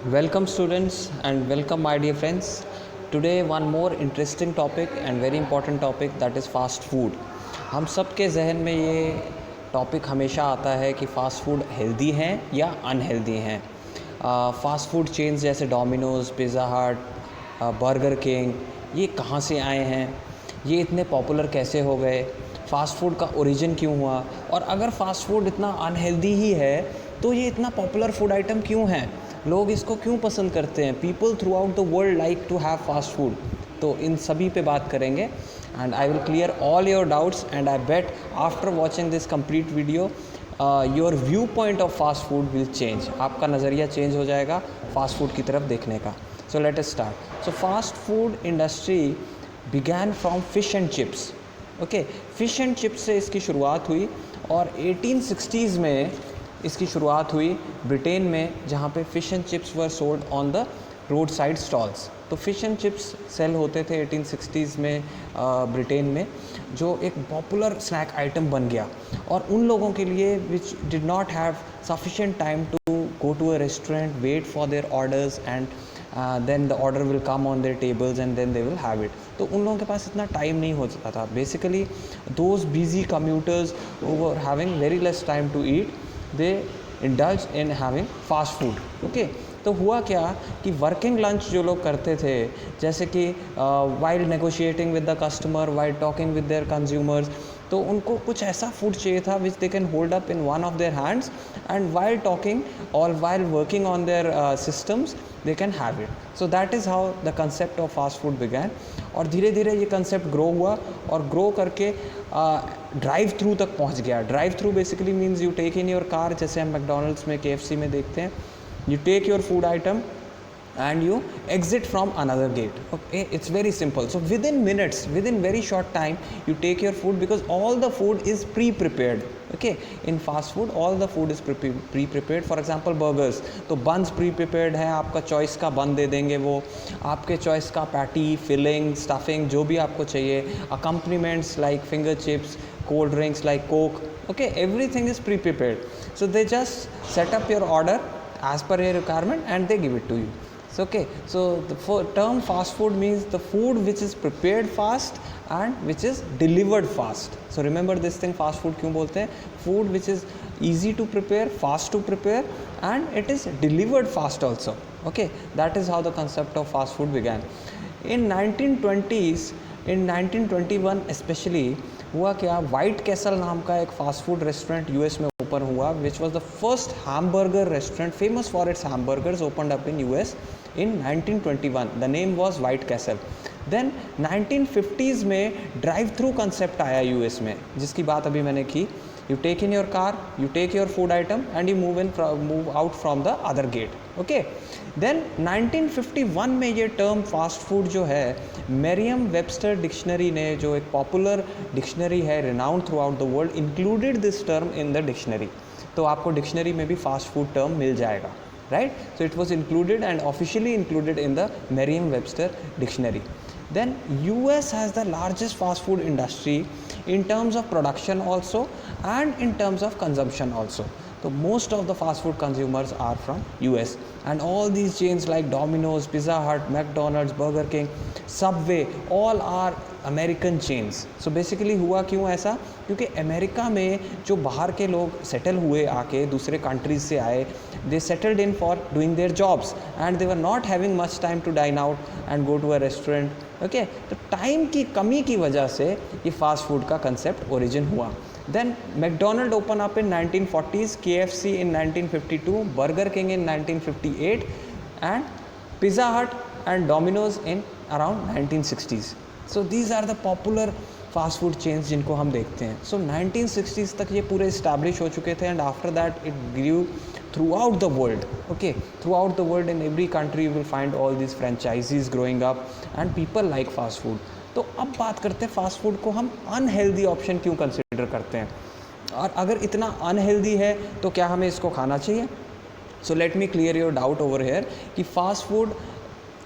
Welcome students and welcome my dear friends. Today one more interesting topic and very important topic that is fast food. हम सब के जहन में ये topic हमेशा आता है कि फ़ास्ट फूड हेल्दी हैं या अनहेल्दी हैं। फ़ास्ट फूड चेन्स जैसे डोमिनोज़, पिज़्ज़ा हट, बर्गर किंग ये कहाँ से आए हैं, ये इतने पॉपुलर कैसे हो गए, फ़ास्ट फूड का ओरिजिन क्यों हुआ, और अगर फ़ास्ट फूड इतना अनहेल्दी ही है तो ये इतना पॉपुलर फूड आइटम क्यों है, लोग इसको क्यों पसंद करते हैं। People throughout the world like to have fast food. तो इन सभी पे बात करेंगे and I will clear all your doubts and I bet after watching this complete video your viewpoint of fast food will change. आपका नज़रिया change हो जाएगा फास्ट फूड की तरफ देखने का। So let us start. So fast food industry began from fish and chips. Okay, fish and chips से इसकी शुरुआत हुई और 1860s में इसकी शुरुआत हुई ब्रिटेन में, जहाँ पे fish and chips were sold on the road side stalls. तो फ़िश एंड चिप्स सेल होते थे 1860s में ब्रिटेन में, जो एक पॉपुलर स्नैक आइटम बन गया। और उन लोगों के लिए which did not have sufficient time to go to a restaurant, wait for their orders and then the order will come on their tables and then they will have it. तो उन लोगों के पास इतना टाइम नहीं होता था। Basically those busy commuters who were having very less time to eat, they indulged in having fast food. Okay, तो हुआ क्या कि वर्किंग लंच जो लोग करते थे, जैसे कि while negotiating with the customer, while talking with their consumers, तो उनको कुछ ऐसा फूड चाहिए था which they can hold up in one of their hands and while talking और while working on their systems they can have it. So that is how the concept of fast food began. और धीरे धीरे ये concept grow हुआ और grow करके drive through तक पहुंच गया। Drive through basically means you take in your car, जैसे हम मैकडोनल्ड्स में, KFC में देखते हैं, you take your food item and you exit from another gate. Okay, it's very simple. So within minutes, within very short time, you take your food because all the food is pre-prepared. Okay, in fast food all the food is pre-prepared. For example burgers, तो buns pre-prepared है, आपका choice का bun दे देंगे वो, आपके choice का patty, filling, stuffing जो भी आपको चाहिए, accompaniments like finger chips, cold drinks like Coke. Okay, everything is pre-prepared. So they just set up your order as per your requirement and they give it to you. So, okay, so the term fast food means the food which is prepared fast and which is delivered fast. So remember this thing, fast food क्यों बोलते हैं? Food which is easy to prepare, fast to prepare and it is delivered fast also. Okay, that is how the concept of fast food began. In 1920s, in 1921 especially, हुआ क्या, white castle नाम का एक fast food restaurant US में open हुआ, which was the first hamburger restaurant famous for its hamburgers, opened up in US in 1921. The name was White Castle. Then 1950s में drive through concept आया US में, जिसकी बात अभी मैंने की। You take in your car, you take your food item and you move out from the other gate. Okay. Then 1951 में ये टर्म फास्ट फूड जो है, मेरियम वेबस्टर डिक्शनरी ने, जो एक पॉपुलर डिक्शनरी है renowned through out the world, included this term in the dictionary. तो आपको डिक्शनरी में भी फास्ट फूड टर्म मिल जाएगा, right? So it was included and officially included in the Merriam-Webster dictionary. Then US has the largest fast food industry in terms of production also and in terms of consumption also. So most of the fast food consumers are from US and all these chains like Domino's, Pizza Hut, McDonald's, Burger King, Subway, all are American chains. So basically हुआ क्यों ऐसा, क्योंकि America में जो बाहर के लोग settle हुए आके, दूसरे कंट्रीज से आए, they settled in for doing their jobs and they were not having much time to dine out and go to a restaurant. Okay, तो टाइम की कमी की वजह से ये फास्ट फूड का कंसेप्ट ओरिजिन हुआ। Then McDonald opened up in 1940s, KFC in 1952, Burger King in 1958 and Pizza Hut and Domino's in around 1960s. So these are the popular fast food chains जिनको हम देखते हैं। सो 1960s तक ये पूरे establish हो चुके थे and after that it grew through out the world. Okay, through out the world in every country you will find all this franchises growing up and people like fast food. तो अब बात करते हैं fast food को हम unhealthy option क्यों consider करते हैं, और अगर इतना अनहेल्दी है तो क्या हमें इसको खाना चाहिए। So let me clear your doubt over here कि fast food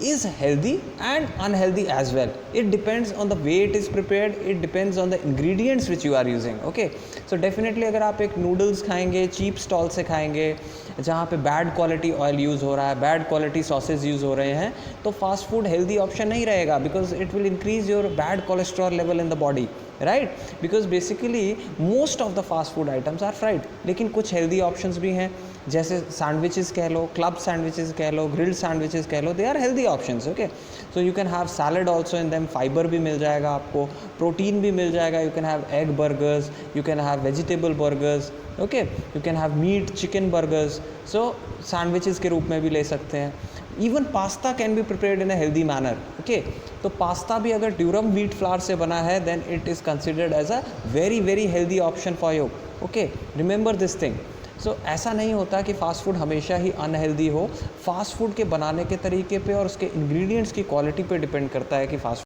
is healthy and unhealthy as well. It depends on the way it is prepared, it depends on the ingredients which you are using. Okay, so definitely अगर आप एक noodles खाएंगे cheap stall से खाएंगे जहाँ पे bad quality oil use हो रहा है, बैड क्वालिटी सॉसेज यूज़ हो रहे हैं, तो फास्ट फूड हेल्दी ऑप्शन नहीं रहेगा, because it will increase your bad cholesterol level in the body, right. Because basically most of the fast food items are fried, लेकिन कुछ हेल्दी ऑप्शंस भी हैं, जैसे सैंडविचेस कह लो, क्लब सैंडविचेस कह लो, grilled sandwiches कह लो, they are healthy options, okay. So you can have salad also in them, fibre भी मिल जाएगा आपको, प्रोटीन भी मिल जाएगा, you can have egg burgers, you can have vegetable burgers, okay, you can have meat chicken burgers, so sandwiches के रूप में भी ले सकते हैं। Even pasta can be prepared in a healthy manner, okay. तो पास्ता भी अगर ड्यूरम व्हीट फ्लावर से बना है, then it is considered as a very very healthy option for you, okay, remember this thing. So ऐसा नहीं होता कि फ़ास्ट फूड हमेशा ही अनहेल्दी हो, फास्ट फूड के बनाने के तरीके पे और उसके इंग्रेडिएंट्स की क्वालिटी पे डिपेंड करता है कि फ़ास्ट